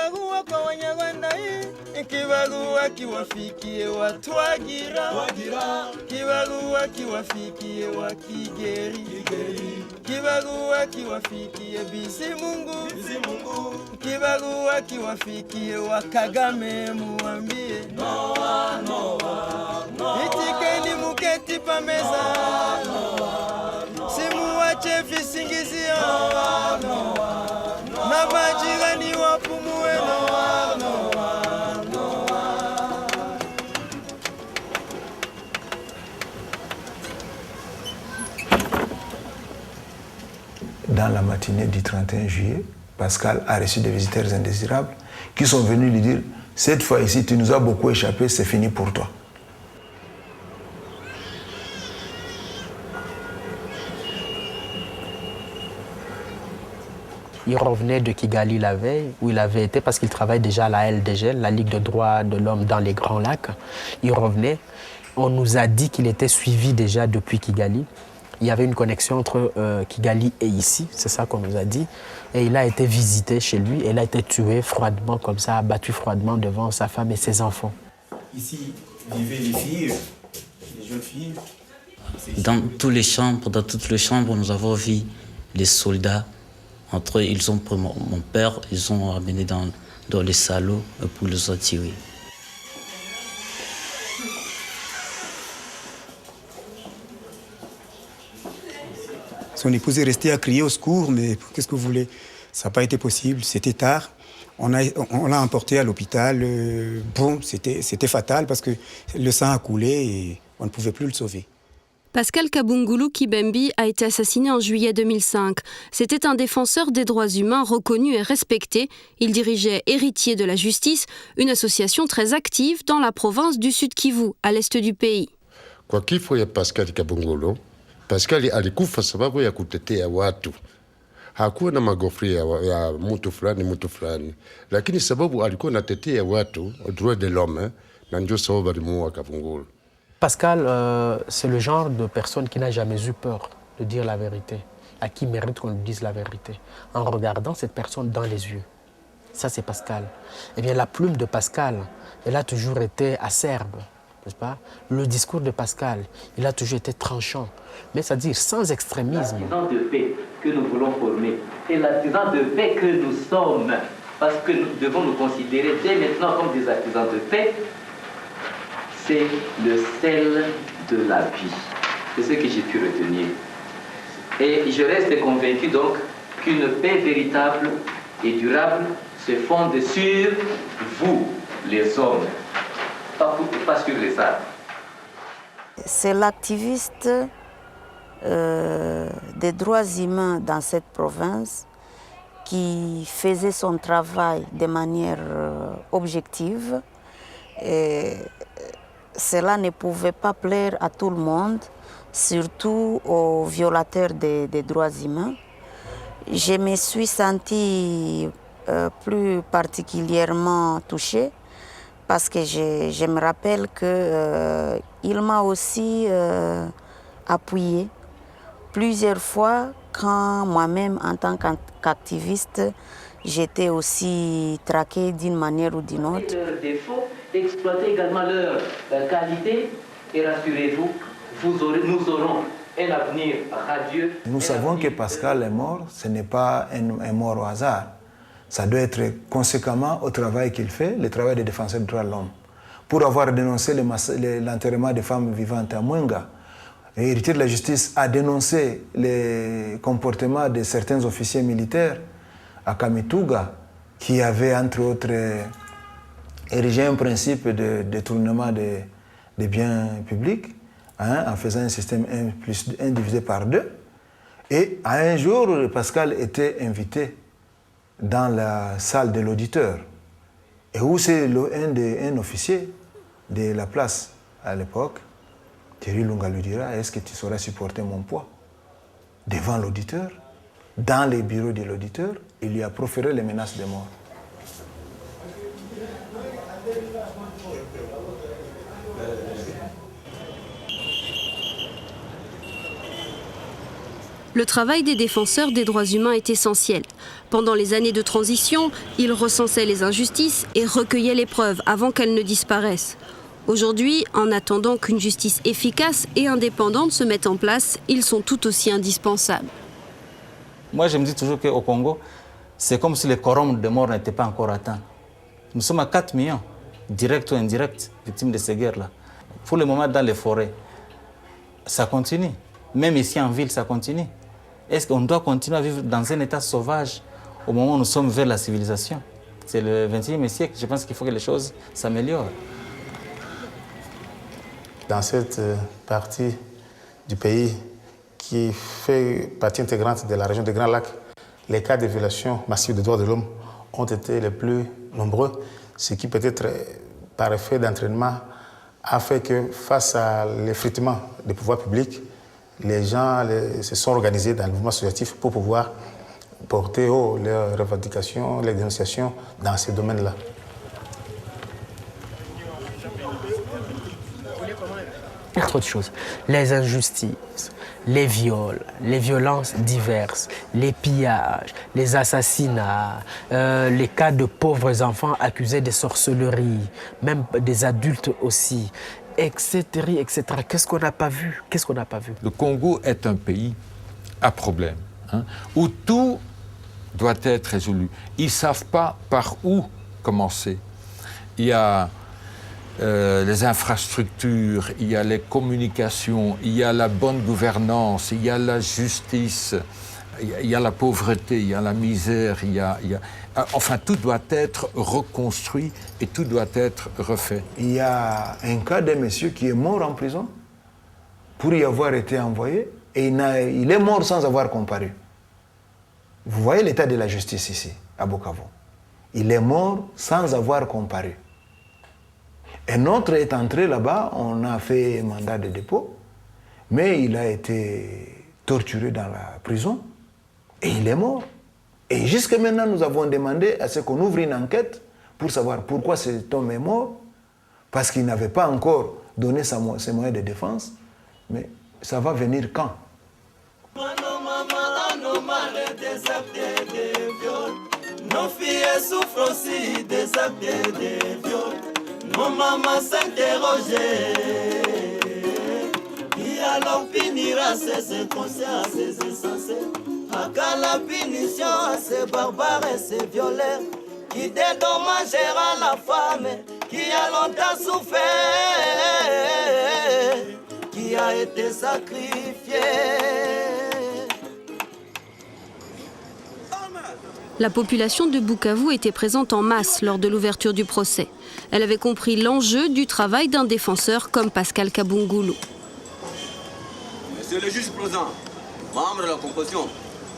Kibarua kwa Wanyarwanda hii, kibarua kiwafikie Watwagira, kibarua kiwafikie Wakigeri, kibarua kiwafikie Bizimungu, kibarua kiwafikie Wakagame, muambie Noa, itikeni muketi pameza, simuwache visingizio, na majirani wapumue Noa. Dans la matinée du 31 juillet, Pascal a reçu des visiteurs indésirables qui sont venus lui dire « Cette fois ici, tu nous as beaucoup échappé, c'est fini pour toi. » Il revenait de Kigali la veille, où il avait été, parce qu'il travaille déjà à la LDG, la Ligue de droits de l'homme dans les Grands Lacs. Il revenait. On nous a dit qu'il était suivi déjà depuis Kigali. Il y avait une connexion entre Kigali et ici, c'est ça qu'on nous a dit. Et il a été visité chez lui et il a été tué froidement, comme ça, abattu froidement devant sa femme et ses enfants. Ici vivaient les filles, les jeunes filles. Dans toutes les chambres, nous avons vu les soldats. Entre eux, ils ont pris mon père, ils ont ramené dans les salons pour les attirer. Son épouse est restée à crier au secours, mais qu'est-ce que vous voulez? Ça n'a pas été possible, c'était tard. On l'a emporté à l'hôpital. Bon, c'était fatal parce que le sang a coulé et on ne pouvait plus le sauver. Pascal Kabungulu Kibembi a été assassiné en juillet 2005. C'était un défenseur des droits humains reconnu et respecté. Il dirigeait Héritiers de la Justice, une association très active dans la province du Sud Kivu, à l'est du pays. Kwa kifo ya Pascal Kabungulu, Pascal alikufa sababu ya kutetea watu. Hakuwa na magofri ya mtu fulani. Lakini sababu alikuwa anatetea watu, droit de l'homme, na ndio sababu alimuua Kabungulu. Pascal, c'est le genre de personne qui n'a jamais eu peur de dire la vérité, à qui mérite qu'on lui dise la vérité, en regardant cette personne dans les yeux. Ça, c'est Pascal. Eh bien, la plume de Pascal, elle a toujours été acerbe, n'est-ce pas? Le discours de Pascal, il a toujours été tranchant, mais c'est-à-dire sans extrémisme. L'artisan de paix que nous voulons former et l'artisan de paix que nous sommes, parce que nous devons nous considérer dès maintenant comme des artisans de paix, c'est le sel de la vie. C'est ce que j'ai pu retenir. Et je reste convaincu donc qu'une paix véritable et durable se fonde sur vous, les hommes, pas sur les arbres. C'est l'activiste des droits humains dans cette province qui faisait son travail de manière objective. Et cela ne pouvait pas plaire à tout le monde, surtout aux violateurs des droits humains. Je me suis sentie plus particulièrement touchée parce que je me rappelle qu'il m'a aussi appuyée plusieurs fois quand moi-même, en tant qu'activiste, j'étais aussi traquée d'une manière ou d'une autre. Leurs défauts, exploitez également leurs qualités et rassurez-vous, nous aurons un avenir radieux. Nous savons que Pascal est mort, ce n'est pas un mort au hasard. Ça doit être conséquemment au travail qu'il fait, le travail des défenseurs des droits de l'homme. Pour avoir dénoncé l'enterrement des femmes vivantes à Mwenga, l'héritier de la justice a dénoncé les comportements de certains officiers militaires à Kamituga, qui avaient entre autres érigé un principe de détournement des biens publics, en faisant un système 1 divisé par 2. Et un jour, Pascal était invité dans la salle de l'auditeur, et où c'est un officier de la place à l'époque, Thierry Lunga lui dira, est-ce que tu sauras supporter mon poids? Devant l'auditeur, dans les bureaux de l'auditeur, il lui a proféré les menaces de mort. Le travail des défenseurs des droits humains est essentiel. Pendant les années de transition, ils recensaient les injustices et recueillaient les preuves avant qu'elles ne disparaissent. Aujourd'hui, en attendant qu'une justice efficace et indépendante se mette en place, ils sont tout aussi indispensables. Moi, je me dis toujours qu'au Congo, c'est comme si le quorum de mort n'était pas encore atteint. Nous sommes à 4 millions, directs ou indirects, victimes de ces guerres-là. Pour le moment, dans les forêts, ça continue. Même ici en ville, ça continue. Est-ce qu'on doit continuer à vivre dans un état sauvage au moment où nous sommes vers la civilisation? C'est le XXIe siècle, je pense qu'il faut que les choses s'améliorent. Dans cette partie du pays qui fait partie intégrante de la région des Grands Lacs, les cas de violation massive des droits de l'homme ont été les plus nombreux, ce qui peut-être par effet d'entraînement a fait que face à l'effritement des pouvoirs publics, les gens se sont organisés dans le mouvement associatif pour pouvoir porter haut leurs revendications, les dénonciations dans ces domaines-là. Autre chose, les injustices, les viols, les violences diverses, les pillages, les assassinats, les cas de pauvres enfants accusés de sorcellerie, même des adultes aussi, etc., etc. Qu'est-ce qu'on n'a pas vu? Qu'est-ce qu'on n'a pas vu? Le Congo est un pays à problème, où tout doit être résolu. Ils ne savent pas par où commencer. Il y a les infrastructures, il y a les communications, il y a la bonne gouvernance, il y a la justice, il y a la pauvreté, il y a la misère, enfin, tout doit être reconstruit et tout doit être refait. Il y a un cas d'un monsieur qui est mort en prison pour y avoir été envoyé et il est mort sans avoir comparu. Vous voyez l'état de la justice ici, à Bukavu. Il est mort sans avoir comparu. Un autre est entré là-bas, on a fait un mandat de dépôt, mais il a été torturé dans la prison et il est mort. Et jusqu'à maintenant, nous avons demandé à ce qu'on ouvre une enquête pour savoir pourquoi cet homme est mort, parce qu'il n'avait pas encore donné ses moyens de défense, mais ça va venir quand? Nos filles souffrent aussi des actes de viol. Nos mamans s'interrogeaient. Qui alors punira ces inconscients, ces insensés? À quand la punition à ces barbares et ces violeurs qui dédommagera la femme qui a longtemps souffert, qui a été sacrifiée. La population de Bukavu était présente en masse lors de l'ouverture du procès. Elle avait compris l'enjeu du travail d'un défenseur comme Pascal Kabungulu. Monsieur le juge présent, membre de la composition,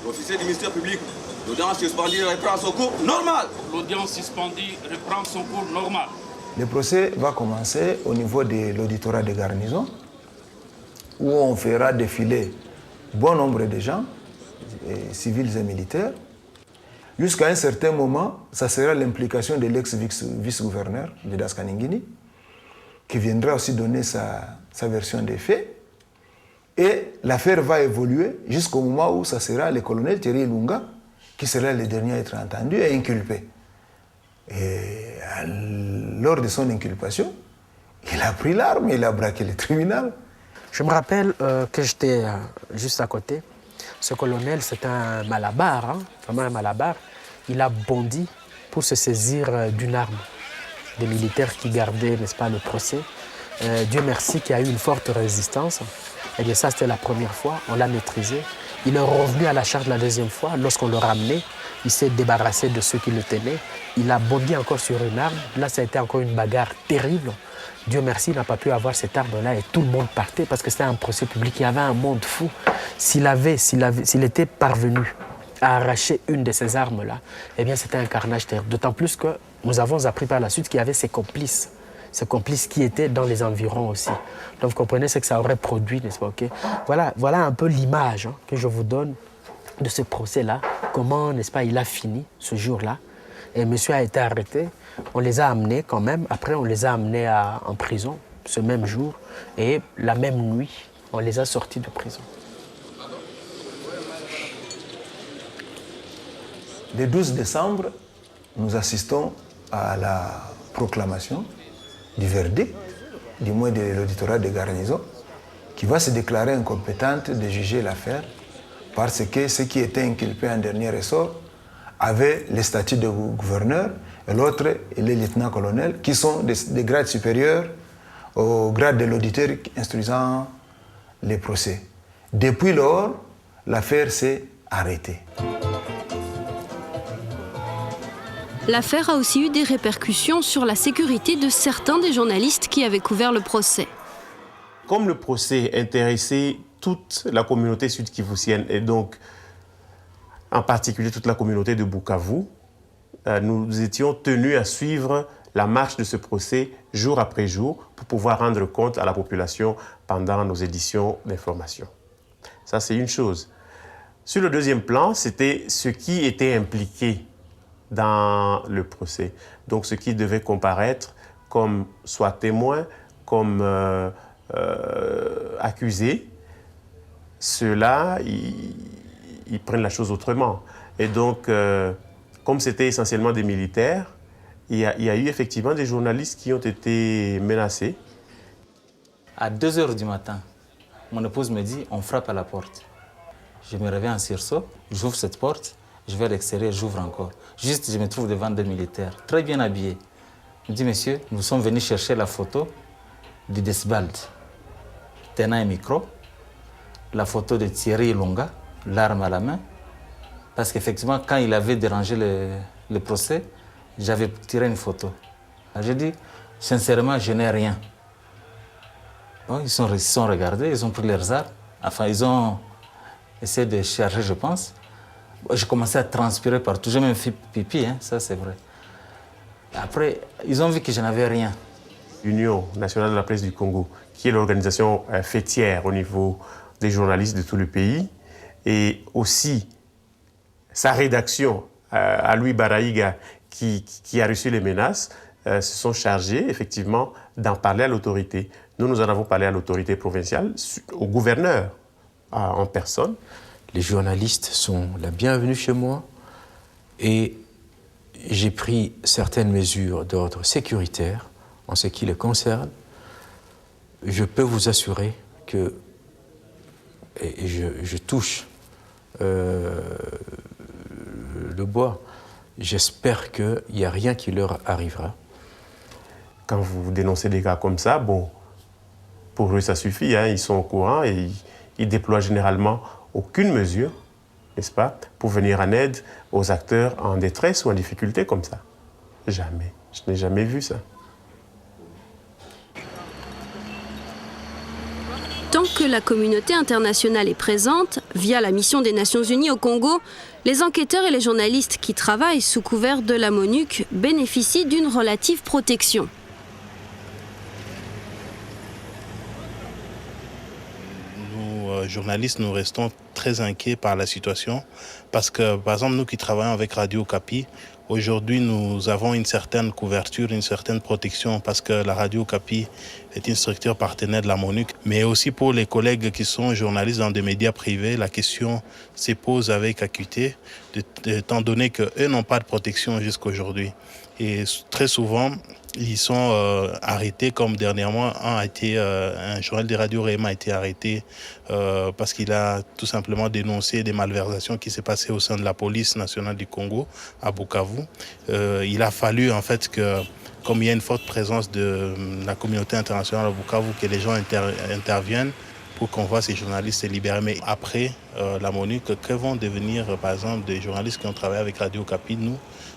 l'officier du ministère public, l'audience suspendue reprend son cours normal. L'audience suspendue reprend son cours normal. Le procès va commencer au niveau de l'auditorat de garnison, où on fera défiler bon nombre de gens, civils et militaires. Jusqu'à un certain moment, ça sera l'implication de l'ex-vice-gouverneur de Daskaningini, qui viendra aussi donner sa version des faits. Et l'affaire va évoluer jusqu'au moment où ça sera le colonel Thierry Lunga qui sera le dernier à être entendu et inculpé. Et lors de son inculpation, il a pris l'arme, il a braqué le tribunal. Je me rappelle que j'étais juste à côté. Ce colonel, c'est un malabar, vraiment un malabar. Il a bondi pour se saisir d'une arme. Des militaires qui gardaient, n'est-ce pas, le procès. Dieu merci qu'il y a eu une forte résistance. Et bien ça, c'était la première fois, on l'a maîtrisé. Il est revenu à la charge la deuxième fois. Lorsqu'on le ramenait, il s'est débarrassé de ceux qui le tenaient. Il a bondi encore sur une arme. Là, ça a été encore une bagarre terrible. Dieu merci, il n'a pas pu avoir cette arme-là et tout le monde partait parce que c'était un procès public. Il y avait un monde fou. S'il était parvenu à arracher une de ces armes-là, eh bien, c'était un carnage terrible. D'autant plus que nous avons appris par la suite qu'il y avait ses complices qui étaient dans les environs aussi. Donc, vous comprenez ce que ça aurait produit, n'est-ce pas? Okay? Voilà un peu l'image que je vous donne de ce procès-là. Comment, n'est-ce pas, il a fini ce jour-là. Et monsieur a été arrêté. On les a amenés quand même. Après, on les a amenés en prison ce même jour. Et la même nuit, on les a sortis de prison. Le 12 décembre, nous assistons à la proclamation du verdict, du moins de l'auditorat de garnison, qui va se déclarer incompétente de juger l'affaire parce que ceux qui étaient inculpés en dernier ressort avaient le statut de gouverneur et l'autre est le lieutenant-colonel, qui sont des grades supérieurs au grade de l'auditeur instruisant les procès. Depuis lors, l'affaire s'est arrêtée. L'affaire a aussi eu des répercussions sur la sécurité de certains des journalistes qui avaient couvert le procès. Comme le procès intéressait toute la communauté sud-kivusienne et donc en particulier toute la communauté de Bukavu, nous étions tenus à suivre la marche de ce procès jour après jour pour pouvoir rendre compte à la population pendant nos éditions d'information. Ça, c'est une chose. Sur le deuxième plan, c'était ce qui était impliqué dans le procès. Donc, ce qui devait comparaître comme soit témoin, comme accusé, ceux-là, ils prennent la chose autrement. Et donc, comme c'était essentiellement des militaires, il y a eu effectivement des journalistes qui ont été menacés. À 2 h du matin, mon épouse me dit, on frappe à la porte. Je me réveille en sursaut, j'ouvre cette porte, je vais à l'extérieur, j'ouvre encore. Juste, je me trouve devant des militaires, très bien habillés. Je me dis, monsieur, nous sommes venus chercher la photo de Desbald, tenant un micro, la photo de Thierry Ilonga, l'arme à la main, parce qu'effectivement, quand il avait dérangé le procès, j'avais tiré une photo. J'ai dit, sincèrement, je n'ai rien. Bon, ils sont regardés, ils ont pris leurs armes. Enfin, ils ont essayé de charger, je pense. J'ai commencé à transpirer partout. J'ai même fait pipi, hein, ça c'est vrai. Après, ils ont vu que je n'avais rien. L'Union nationale de la presse du Congo, qui est l'organisation fêtière au niveau des journalistes de tout le pays, et aussi sa rédaction à Louis Baraïga, qui a reçu les menaces, se sont chargés effectivement d'en parler à l'autorité. Nous en avons parlé à l'autorité provinciale, au gouverneur en personne. Les journalistes sont la bienvenue chez moi et j'ai pris certaines mesures d'ordre sécuritaire en ce qui les concerne. Je peux vous assurer que, et je touche le bois, j'espère qu'il n'y a rien qui leur arrivera. Quand vous dénoncez des cas comme ça, bon, pour eux ça suffit, hein, ils sont au courant et ils déploient généralement aucune mesure, n'est-ce pas, pour venir en aide aux acteurs en détresse ou en difficulté comme ça. Jamais. Je n'ai jamais vu ça. Tant que la communauté internationale est présente, via la mission des Nations Unies au Congo, les enquêteurs et les journalistes qui travaillent sous couvert de la MONUC bénéficient d'une relative protection. Nous, journalistes, nous restons très inquiets par la situation parce que, par exemple, nous qui travaillons avec Radio Okapi, aujourd'hui, nous avons une certaine couverture, une certaine protection parce que la Radio Okapi est une structure partenaire de la MONUC. Mais aussi pour les collègues qui sont journalistes dans des médias privés, la question se pose avec acuité, étant donné qu'eux n'ont pas de protection jusqu'aujourd'hui. Et très souvent, ils sont arrêtés, comme dernièrement, un journal de Radio Réma a été arrêté parce qu'il a tout simplement dénoncé des malversations qui s'est passées au sein de la police nationale du Congo à Bukavu. Il a fallu en fait que, comme il y a une forte présence de la communauté internationale à Bukavu, que les gens interviennent pour qu'on voit ces journalistes se libérer. Mais après la MONUC, que vont devenir par exemple des journalistes qui ont travaillé avec Radio Okapi, nous,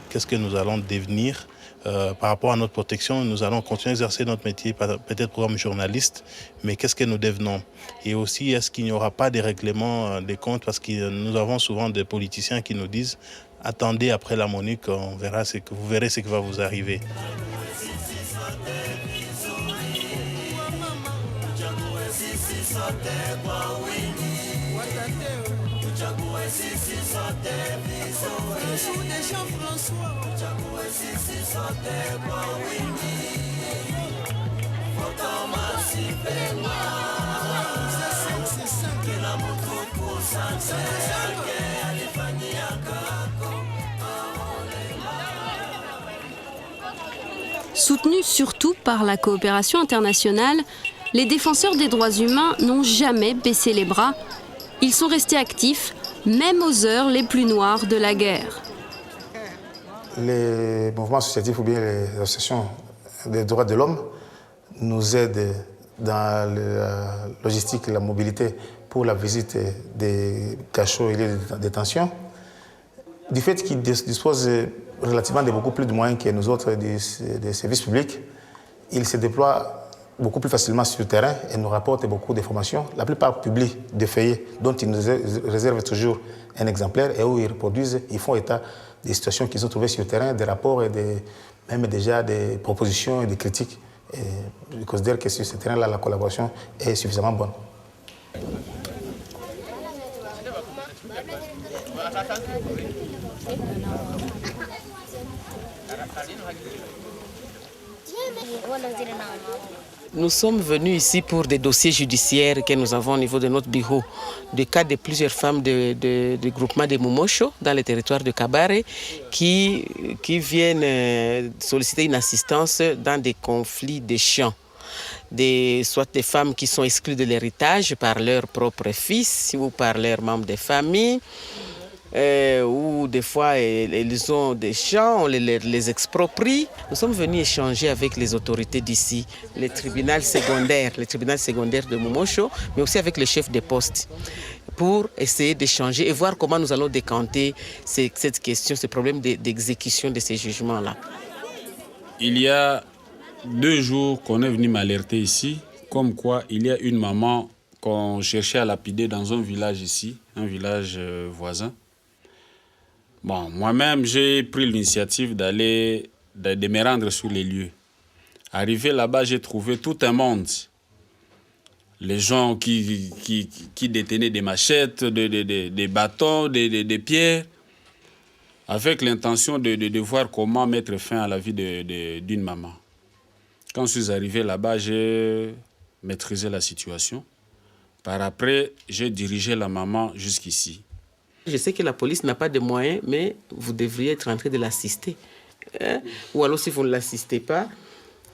qu'est-ce que nous allons devenir par rapport à notre protection? Nous allons continuer à exercer notre métier, peut-être comme journaliste, mais qu'est-ce que nous devenons? Et aussi, est-ce qu'il n'y aura pas des règlements des comptes? Parce que nous avons souvent des politiciens qui nous disent « Attendez après la MONUC, vous verrez ce qui va vous arriver ». Soutenus surtout par la coopération internationale, les défenseurs des droits humains n'ont jamais baissé les bras. Ils sont restés actifs, même aux heures les plus noires de la guerre. Les mouvements associatifs ou bien les associations des droits de l'homme nous aident dans la logistique et la mobilité pour la visite des cachots et des détentions. Du fait qu'ils disposent relativement de beaucoup plus de moyens que nous autres des services publics, ils se déploient beaucoup plus facilement sur le terrain et nous rapportent beaucoup d'informations. La plupart publient des feuillets dont ils nous réservent toujours un exemplaire et où ils reproduisent, ils font état des situations qu'ils ont trouvées sur le terrain, des rapports et même déjà des propositions et des critiques. Et je considère que sur ce terrain-là, la collaboration est suffisamment bonne. Nous sommes venus ici pour des dossiers judiciaires que nous avons au niveau de notre bureau, du cas de plusieurs femmes du groupement de Mumosho dans le territoire de Kabare qui viennent solliciter une assistance dans des conflits de champs. Soit des femmes qui sont exclues de l'héritage par leur propre fils ou par leurs membres de famille, ou des fois ils ont des champs, on les exproprie. Nous sommes venus échanger avec les autorités d'ici, le tribunal secondaire de Mumosho, mais aussi avec le chef de poste, pour essayer d'échanger et voir comment nous allons décanter cette question, ce problème d'exécution de ces jugements-là. Il y a 2 jours qu'on est venu m'alerter ici, comme quoi il y a une maman qu'on cherchait à lapider dans un village ici, un village voisin. Bon, moi-même, j'ai pris l'initiative de me rendre sur les lieux. Arrivé là-bas, j'ai trouvé tout un monde. Les gens qui détenaient des machettes, des bâtons, des pierres, avec l'intention de voir comment mettre fin à la vie d'une maman. Quand je suis arrivé là-bas, j'ai maîtrisé la situation. Par après, j'ai dirigé la maman jusqu'ici. Je sais que la police n'a pas de moyens, mais vous devriez être en train de l'assister. Ou alors, si vous ne l'assistez pas,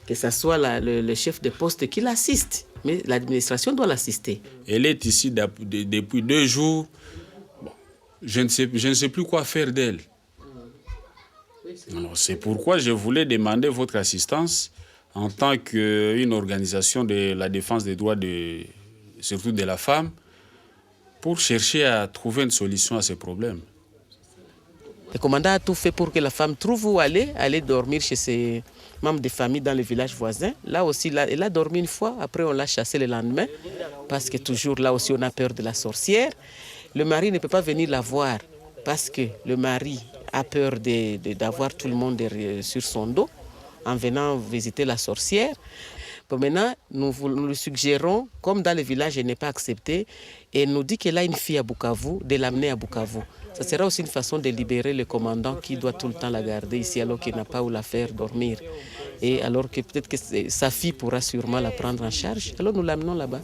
que ce soit le chef de poste qui l'assiste. Mais l'administration doit l'assister. Elle est ici depuis 2 jours. Bon, je ne sais plus quoi faire d'elle. C'est pourquoi je voulais demander votre assistance en tant qu'une organisation de la défense des droits, surtout de la femme, pour chercher à trouver une solution à ces problèmes. Le commandant a tout fait pour que la femme trouve où aller dormir chez ses membres de famille dans le village voisin. Là aussi, elle a dormi une fois, après on l'a chassée le lendemain, parce que toujours là aussi on a peur de la sorcière. Le mari ne peut pas venir la voir, parce que le mari a peur d'avoir tout le monde sur son dos en venant visiter la sorcière. Bon, maintenant, nous lui suggérons, comme dans le village, elle n'est pas acceptée, et elle nous dit qu'elle a une fille à Bukavu, de l'amener à Bukavu. Ça sera aussi une façon de libérer le commandant qui doit tout le temps la garder ici alors qu'il n'a pas où la faire dormir. Et alors que peut-être que sa fille pourra sûrement la prendre en charge. Alors nous l'amenons là-bas.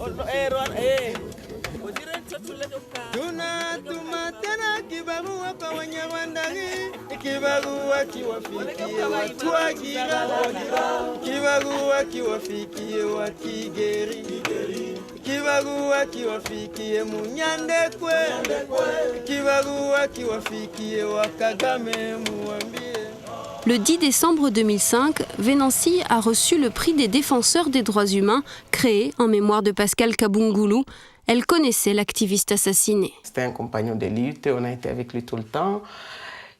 Le 10 décembre 2005, Venancy a reçu le prix des défenseurs des droits humains, créé en mémoire de Pascal Kabungulu. Elle connaissait l'activiste assassiné. C'était un compagnon de lutte, on a été avec lui tout le temps.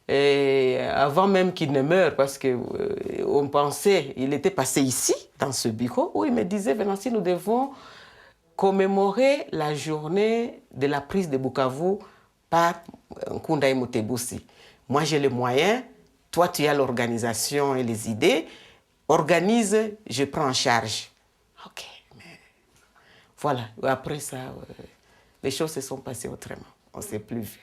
Et avant même qu'il ne meure, parce qu'on pensait, il était passé ici, dans ce bureau, où il me disait, Venancy, nous devons commémorer la journée de la prise de Bukavu par Nkunda Mutebutsi. Moi, j'ai les moyens, toi, tu as l'organisation et les idées. Organise, je prends en charge. OK. Mais voilà, après ça, les choses se sont passées autrement. On ne s'est plus vu.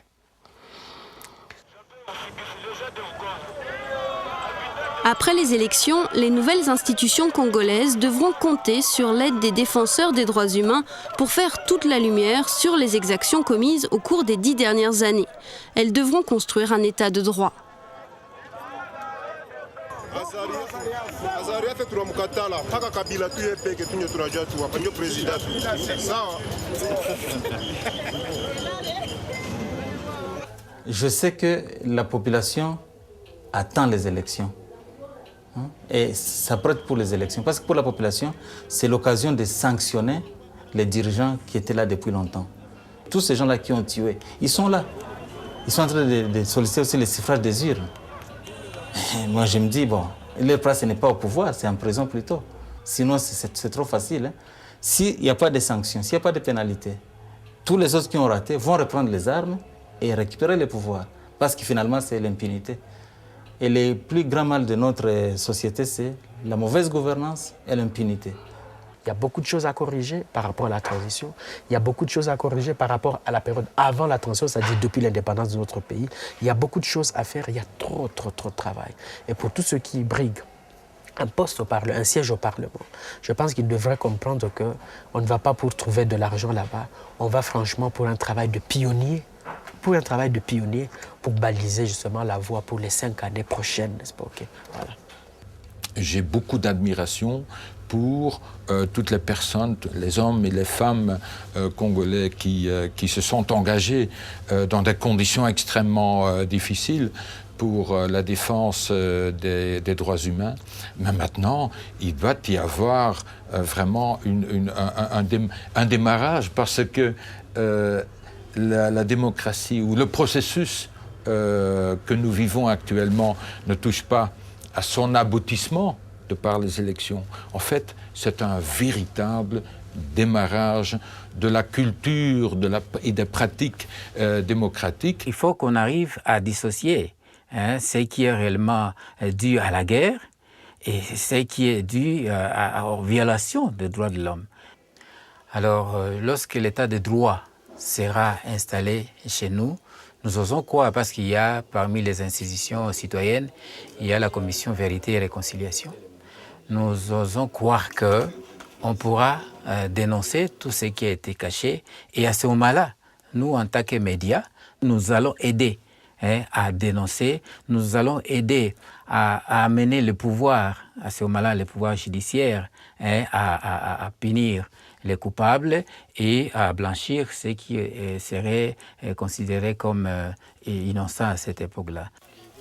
Après les élections, les nouvelles institutions congolaises devront compter sur l'aide des défenseurs des droits humains pour faire toute la lumière sur les exactions commises au cours des 10 dernières années. Elles devront construire un état de droit. Je sais que la population attend les élections. Et ça prête pour les élections. Parce que pour la population, c'est l'occasion de sanctionner les dirigeants qui étaient là depuis longtemps. Tous ces gens-là qui ont tué, ils sont là. Ils sont en train de solliciter aussi les suffrages des urnes. Et moi, je me dis, bon, leur place n'est pas au pouvoir, c'est en prison plutôt. Sinon, c'est trop facile. Hein. S'il n'y a pas de sanctions, s'il n'y a pas de pénalités, tous les autres qui ont raté vont reprendre les armes et récupérer le pouvoir. Parce que finalement, c'est l'impunité. Et le plus grand mal de notre société, c'est la mauvaise gouvernance et l'impunité. Il y a beaucoup de choses à corriger par rapport à la transition. Il y a beaucoup de choses à corriger par rapport à la période avant la transition, c'est-à-dire depuis l'indépendance de notre pays. Il y a beaucoup de choses à faire. Il y a trop de travail. Et pour tous ceux qui briguent un poste au Parlement, un siège au Parlement, je pense qu'ils devraient comprendre qu'on ne va pas pour trouver de l'argent là-bas. On va franchement pour un travail de pionnier. Pour baliser justement la voie pour les 5 années prochaines, n'est-ce pas? Okay. Voilà. J'ai beaucoup d'admiration pour toutes les personnes, les hommes et les femmes congolais qui se sont engagés dans des conditions extrêmement difficiles pour la défense des droits humains. Mais maintenant, il doit y avoir vraiment un démarrage parce que la démocratie ou le processus que nous vivons actuellement ne touche pas à son aboutissement de par les élections. En fait, c'est un véritable démarrage de la culture et des pratiques démocratiques. Il faut qu'on arrive à dissocier ce qui est réellement dû à la guerre et ce qui est dû aux violations des droits de l'homme. Alors, lorsque l'état de droit sera installé chez nous, nous osons croire, parce qu'il y a parmi les institutions citoyennes, il y a la commission Vérité et Réconciliation. Nous osons croire qu'on pourra dénoncer tout ce qui a été caché. Et à ce moment-là, nous, en tant que médias, nous allons aider à dénoncer, nous allons aider à amener le pouvoir, à ce moment-là, le pouvoir judiciaire, à punir les coupables et à blanchir ceux qui seraient considérés comme innocents à cette époque-là.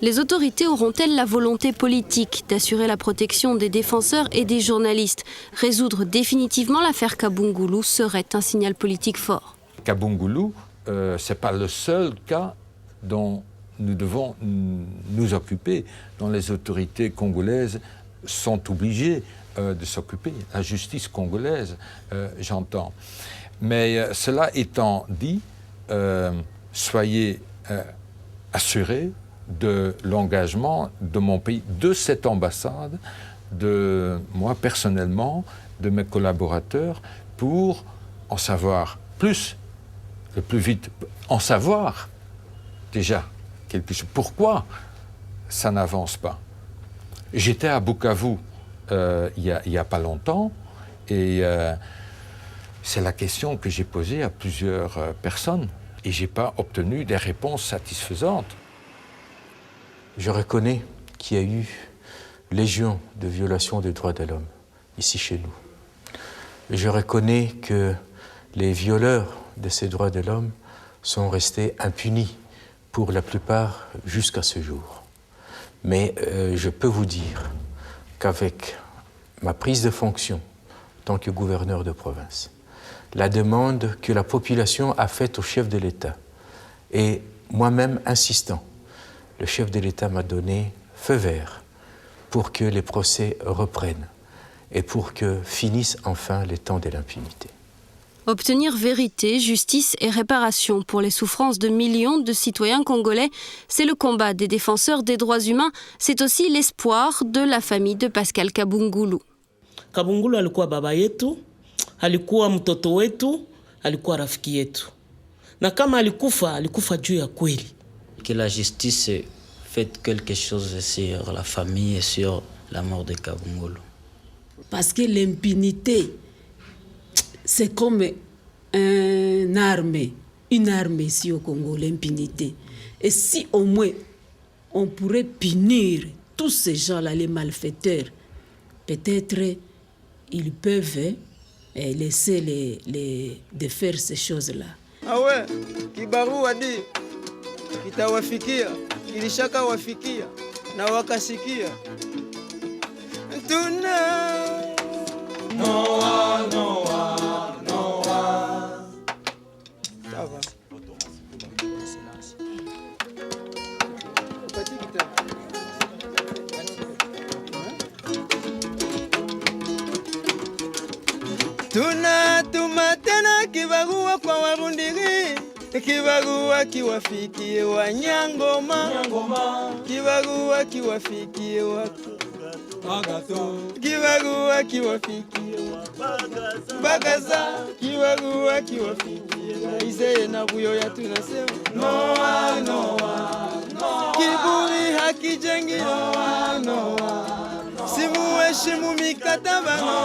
Les autorités auront-elles la volonté politique d'assurer la protection des défenseurs et des journalistes? Résoudre définitivement l'affaire Kabungulu serait un signal politique fort. Kabungulu, ce n'est pas le seul cas dont nous devons nous occuper, dont les autorités congolaises sont obligées de s'occuper, la justice congolaise, j'entends. Mais cela étant dit, soyez assurés de l'engagement de mon pays, de cette ambassade, de moi personnellement, de mes collaborateurs, pour en savoir plus, le plus vite, en savoir déjà quelque chose. Pourquoi ça n'avance pas? J'étais à Bukavu il y a pas longtemps et c'est la question que j'ai posée à plusieurs personnes et je n'ai pas obtenu des réponses satisfaisantes. Je reconnais qu'il y a eu légion de violations des droits de l'homme ici chez nous. Et je reconnais que les violeurs de ces droits de l'homme sont restés impunis pour la plupart jusqu'à ce jour. Mais je peux vous dire qu'avec ma prise de fonction en tant que gouverneur de province, la demande que la population a faite au chef de l'État et moi-même insistant, le chef de l'État m'a donné feu vert pour que les procès reprennent et pour que finissent enfin les temps de l'impunité. Obtenir vérité, justice et réparation pour les souffrances de millions de citoyens congolais, c'est le combat des défenseurs des droits humains. C'est aussi l'espoir de la famille de Pascal Kabungulu. Kabungulu alikuwa baba yetu, alikuwa mtoto wetu, alikuwa rafiki yetu. Na kama alikufa juu ya kweli. Que la justice fasse quelque chose sur la famille et sur la mort de Kabungulu. Parce que l'impunité, c'est comme une arme ici au Congo, l'impunité. Et si au moins on pourrait punir tous ces gens-là, les malfaiteurs, peut-être ils peuvent laisser de faire ces choses-là. Awe, kibarua di kitawafikia, kilishaka wafikia na wakasikia. Tuna Noah, Noah, Noah. Ça va. Tunatuma tena kibarua kwa Warundiri, kibarua kiwafikie Wanyangoma, kibarua kiwafikie Bagato, kibarua kiwafikie Bagaza, kibarua kiwafikie Iseye na Buyoya. Tunasema Noah, Noah, Noah. Kiburi hakijengi Noah, Noah. Simuheshimu mikataba Noah.